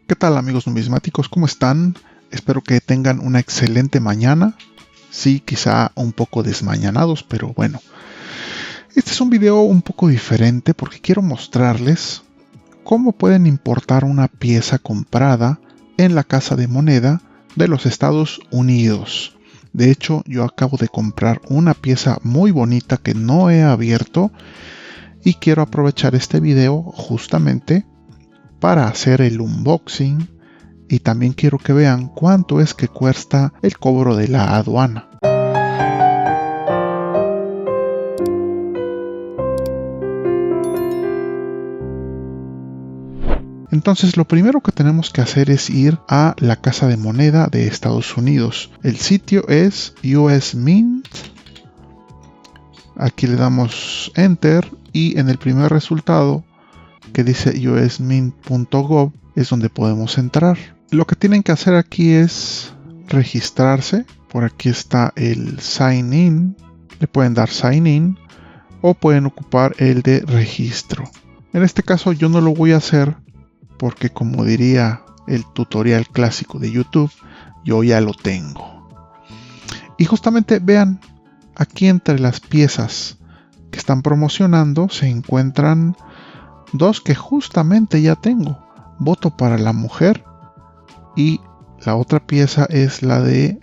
¿Qué tal, amigos numismáticos? ¿Cómo están? Espero que tengan una excelente mañana. Sí, quizá un poco desmañanados, pero bueno. Este es un video un poco diferente porque quiero mostrarles cómo pueden importar una pieza comprada en la casa de moneda de los Estados Unidos. De hecho, yo acabo de comprar una pieza muy bonita que no he abierto y quiero aprovechar este video justamente para hacer el unboxing, y también quiero que vean cuánto es que cuesta el cobro de la aduana. Entonces, lo primero que tenemos que hacer es ir a la casa de moneda de Estados Unidos. El sitio es US Mint. Aquí le damos Enter y en el primer resultado que dice usmint.gov es donde podemos entrar. Lo que tienen que hacer aquí es registrarse. Por aquí está el Sign In. Le pueden dar Sign In o pueden ocupar el de registro. En este caso yo no lo voy a hacer porque, como diría el tutorial clásico de YouTube, yo ya lo tengo. Y justamente vean, aquí entre las piezas que están promocionando se encuentran dos que justamente ya tengo. Voto para la mujer y la otra pieza es la de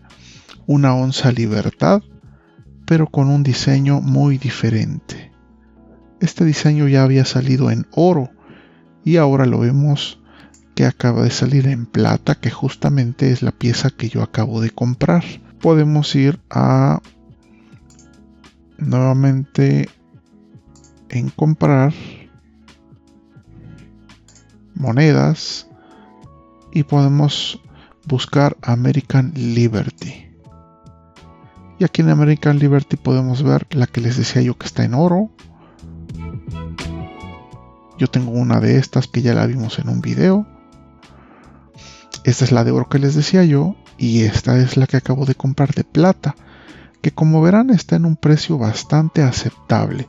una onza libertad, pero con un diseño muy diferente. Este diseño ya había salido en oro y ahora lo vemos que acaba de salir en plata, que justamente es la pieza que yo acabo de comprar. Podemos ir a nuevamente en comprar monedas y podemos buscar American Liberty. Y aquí en American Liberty podemos ver la que les decía yo que está en oro. Yo tengo una de estas que ya la vimos en un video. Esta es la de oro que les decía yo y esta es la que acabo de comprar de plata, que como verán está en un precio bastante aceptable,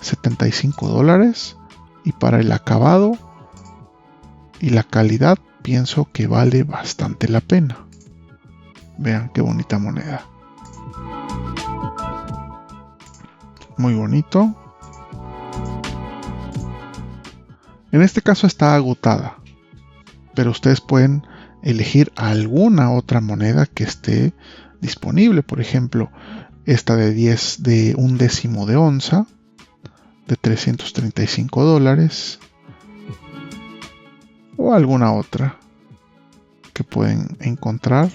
$75, y para el acabado y la calidad pienso que vale bastante la pena. Vean qué bonita moneda. Muy bonito. En este caso está agotada, pero ustedes pueden elegir alguna otra moneda que esté disponible. Por ejemplo, esta de un décimo de onza de $335. O alguna otra que pueden encontrar.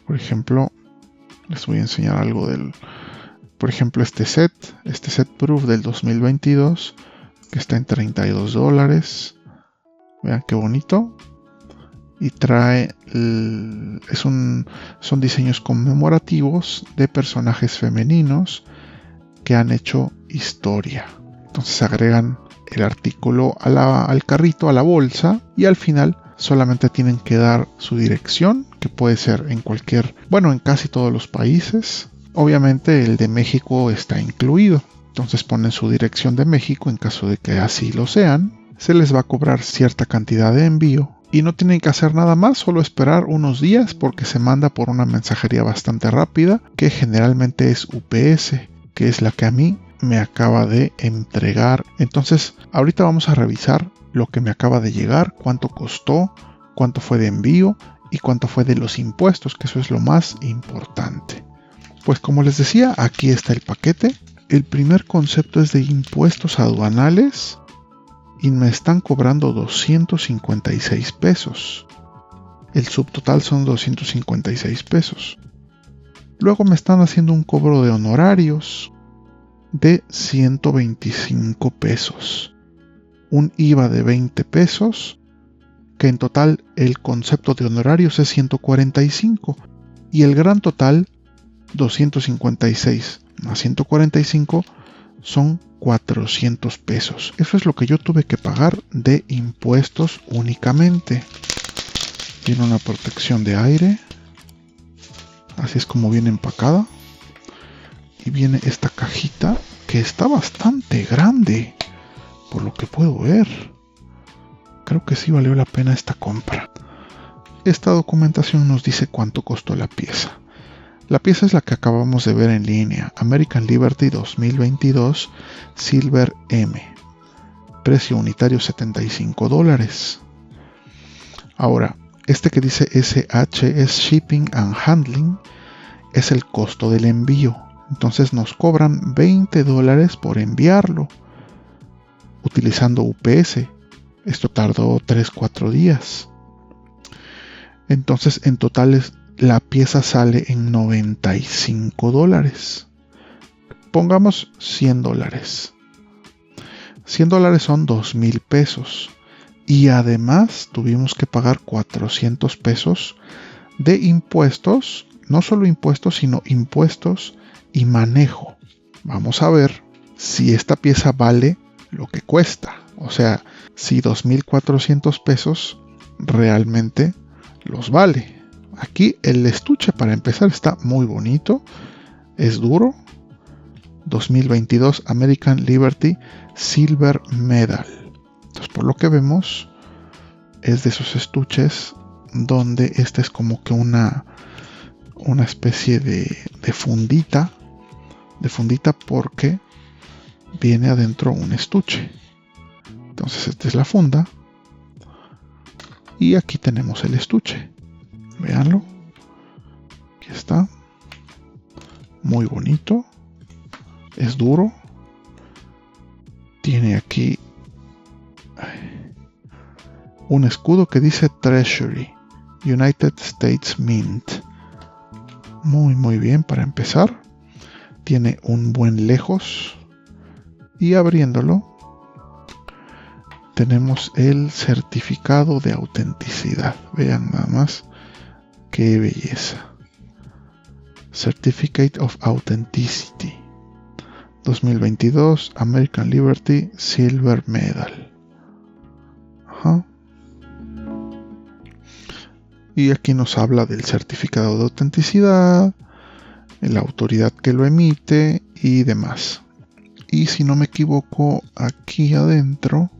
Por ejemplo, les voy a enseñar algo por ejemplo, este set Proof del 2022 que está en $32. Vean qué bonito. Y trae son diseños conmemorativos de personajes femeninos que han hecho historia. Entonces agregan el artículo al carrito, a la bolsa, y al final solamente tienen que dar su dirección, que puede ser en casi todos los países. Obviamente el de México está incluido. Entonces ponen su dirección de México en caso de que así lo sean. Se les va a cobrar cierta cantidad de envío y no tienen que hacer nada más, solo esperar unos días porque se manda por una mensajería bastante rápida que generalmente es UPS, que es la que a mí me acaba de entregar. Entonces ahorita vamos a revisar lo que me acaba de llegar, cuánto costó, cuánto fue de envío y cuánto fue de los impuestos, que eso es lo más importante. Pues como les decía, aquí está el paquete. El primer concepto es de impuestos aduanales y me están cobrando $256. El subtotal son $256. Luego me están haciendo un cobro de honorarios de $125. Un IVA de $20, que en total el concepto de honorarios es $145. Y el gran total, 256 más 145 son $400. Eso es lo que yo tuve que pagar de impuestos únicamente. Tiene una protección de aire. Así es como viene empacada. Y viene esta cajita que está bastante grande, por lo que puedo ver. creo que sí valió la pena esta compra. Esta documentación nos dice cuánto costó la pieza. La pieza es la que acabamos de ver en línea, American Liberty 2022 Silver M. Precio unitario $75. Ahora, este que dice SH es Shipping and Handling, es el costo del envío. Entonces nos cobran $20 por enviarlo utilizando UPS. Esto tardó 3-4 días. Entonces en total la pieza sale en $95. Pongamos $100. $100 son 2,000 pesos. Y además tuvimos que pagar 400 pesos de impuestos. No solo impuestos, sino impuestos y manejo. Vamos a ver si esta pieza vale lo que cuesta. O sea, si 2,400 pesos realmente los vale. Aquí el estuche, para empezar, está muy bonito. Es duro. 2022 American Liberty Silver Medal. Entonces, por lo que vemos, es de esos estuches donde este es como que una especie de fundita. De fundita porque viene adentro un estuche. Entonces esta es la funda. Y aquí tenemos el estuche. Véanlo. Aquí está. Muy bonito. Es duro. Tiene aquí un escudo que dice Treasury, United States Mint. Muy bien para empezar. Tiene un buen lejos. Y abriéndolo tenemos el certificado de autenticidad. Vean nada más qué belleza. Certificate of Authenticity 2022 American Liberty Silver Medal. Ajá. Y aquí nos habla del certificado de autenticidad, la autoridad que lo emite y demás. Y si no me equivoco, aquí adentro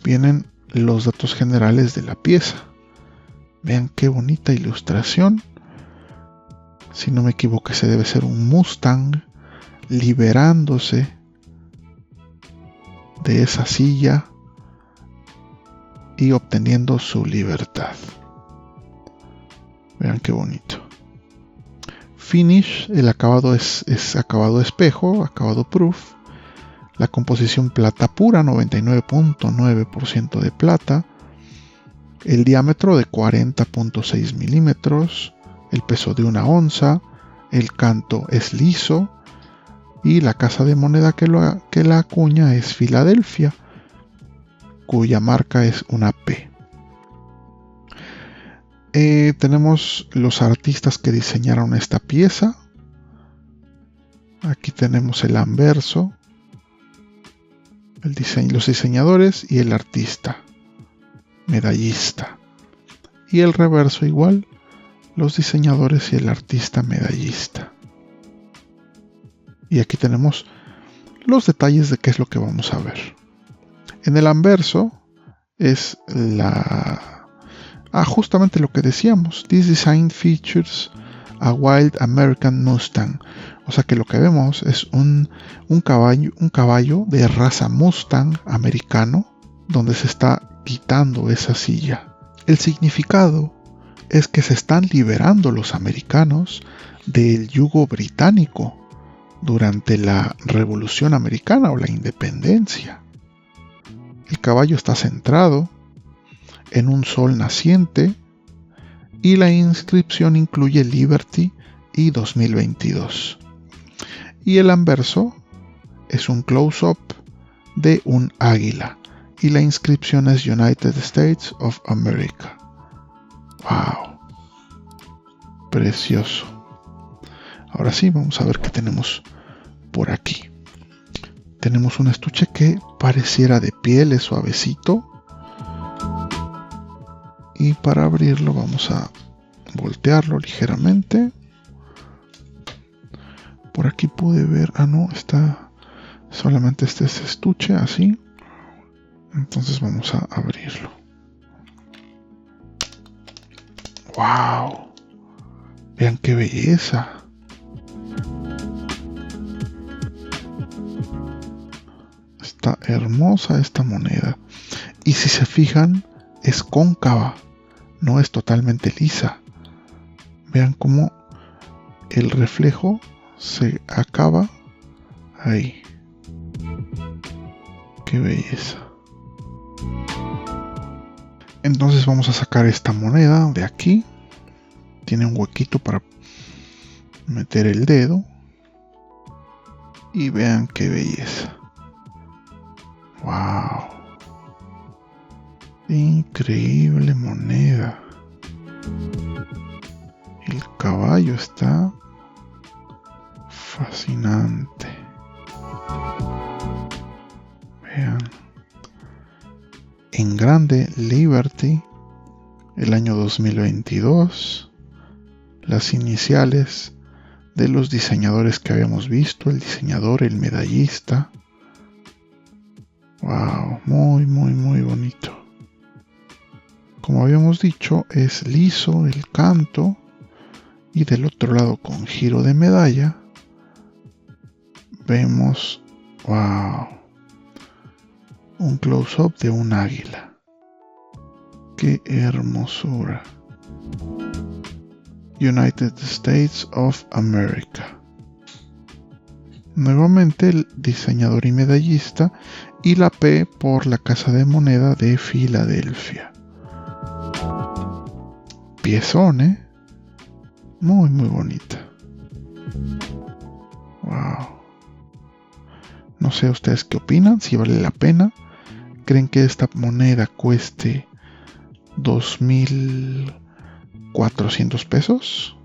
vienen los datos generales de la pieza. Vean qué bonita ilustración. Si no me equivoco, ese debe ser un Mustang liberándose de esa silla y obteniendo su libertad. Vean qué bonito. Finish, el acabado es acabado espejo, acabado proof. La composición plata pura, 99.9% de plata. El diámetro de 40.6 milímetros. El peso de 1 onza. El canto es liso. Y la casa de moneda que la acuña es Filadelfia, cuya marca es una P. Tenemos los artistas que diseñaron esta pieza. Aquí tenemos el anverso, los diseñadores y el artista, medallista. Y el reverso igual, los diseñadores y el artista medallista. Y aquí tenemos los detalles de qué es lo que vamos a ver. En el anverso es justamente lo que decíamos. This design features a wild American Mustang. O sea que lo que vemos es un caballo de raza Mustang americano, donde se está quitando esa silla. El significado es que se están liberando los americanos del yugo británico durante la Revolución Americana o la Independencia. El caballo está centrado en un sol naciente y la inscripción incluye Liberty y 2022. Y el anverso es un close-up de un águila y la inscripción es United States of America. ¡Wow! Precioso. Ahora sí, vamos a ver qué tenemos por aquí. Tenemos un estuche que pareciera de piel, es suavecito. Y para abrirlo vamos a voltearlo ligeramente. Por aquí pude ver, no, está solamente este estuche así. Entonces vamos a abrirlo. ¡Wow! Vean qué belleza. Está hermosa esta moneda. Y si se fijan, es cóncava, no es totalmente lisa. Vean cómo el reflejo se acaba ahí. ¡Qué belleza! Entonces vamos a sacar esta moneda de aquí. Tiene un huequito para meter el dedo. Y vean qué belleza. ¡Wow! Increíble moneda. El caballo está fascinante. Vean. En grande Liberty, el año 2022. Las iniciales de los diseñadores que habíamos visto. El diseñador, el medallista. Wow, muy bonito. Como habíamos dicho, es liso el canto y del otro lado con giro de medalla vemos, wow, un close-up de un águila. ¡Qué hermosura! United States of America. Nuevamente el diseñador y medallista y la P por la Casa de Moneda de Filadelfia. Piezón, muy bonita. Wow. No sé ustedes qué opinan, si vale la pena. ¿Creen que esta moneda cueste 2,400 pesos?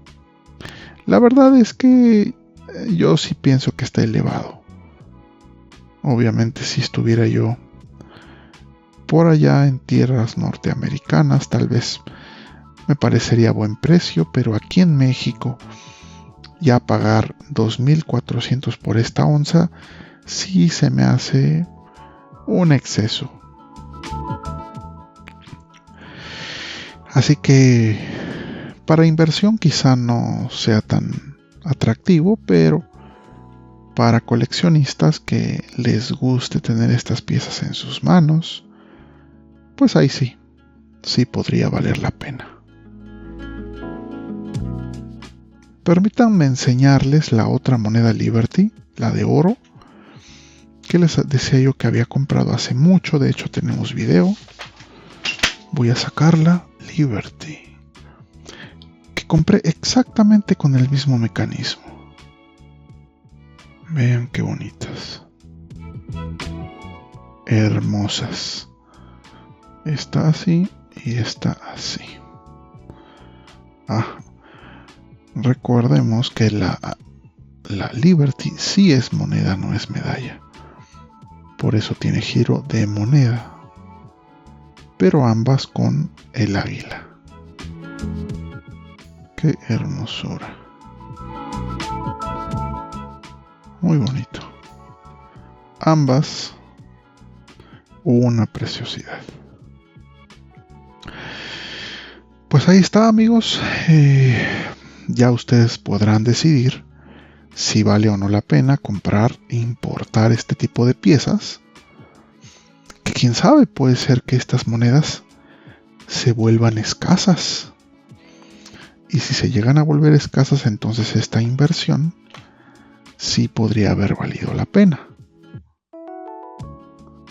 La verdad es que yo sí pienso que está elevado. Obviamente si estuviera yo por allá en tierras norteamericanas, tal vez me parecería buen precio, pero aquí en México ya pagar 2,400 por esta onza sí se me hace un exceso. Así que para inversión quizá no sea tan atractivo, pero para coleccionistas que les guste tener estas piezas en sus manos, pues ahí sí podría valer la pena. Permítanme enseñarles la otra moneda Liberty, la de oro, que les decía yo que había comprado hace mucho. De hecho tenemos video. Voy a sacarla, Liberty, que compré exactamente con el mismo mecanismo. Vean qué bonitas, hermosas. Está así y está así. Recordemos que la Liberty sí es moneda, no es medalla. Por eso tiene giro de moneda. Pero ambas con el águila. ¡Qué hermosura! Muy bonito. Ambas una preciosidad. Pues ahí está, amigos. Ya ustedes podrán decidir si vale o no la pena comprar e importar este tipo de piezas. Que quién sabe, puede ser que estas monedas se vuelvan escasas. Y si se llegan a volver escasas, entonces esta inversión sí podría haber valido la pena.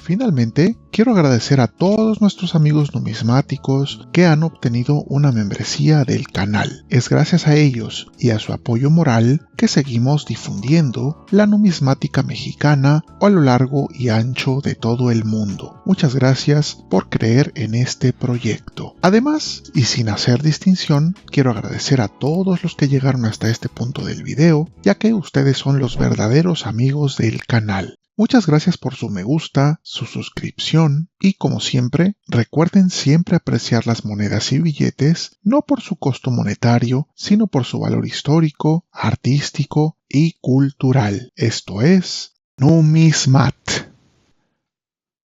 Finalmente, quiero agradecer a todos nuestros amigos numismáticos que han obtenido una membresía del canal. Es gracias a ellos y a su apoyo moral que seguimos difundiendo la numismática mexicana a lo largo y ancho de todo el mundo. Muchas gracias por creer en este proyecto. Además, y sin hacer distinción, quiero agradecer a todos los que llegaron hasta este punto del video, ya que ustedes son los verdaderos amigos del canal. Muchas gracias por su me gusta, su suscripción y como siempre, recuerden siempre apreciar las monedas y billetes no por su costo monetario, sino por su valor histórico, artístico y cultural. Esto es numismática.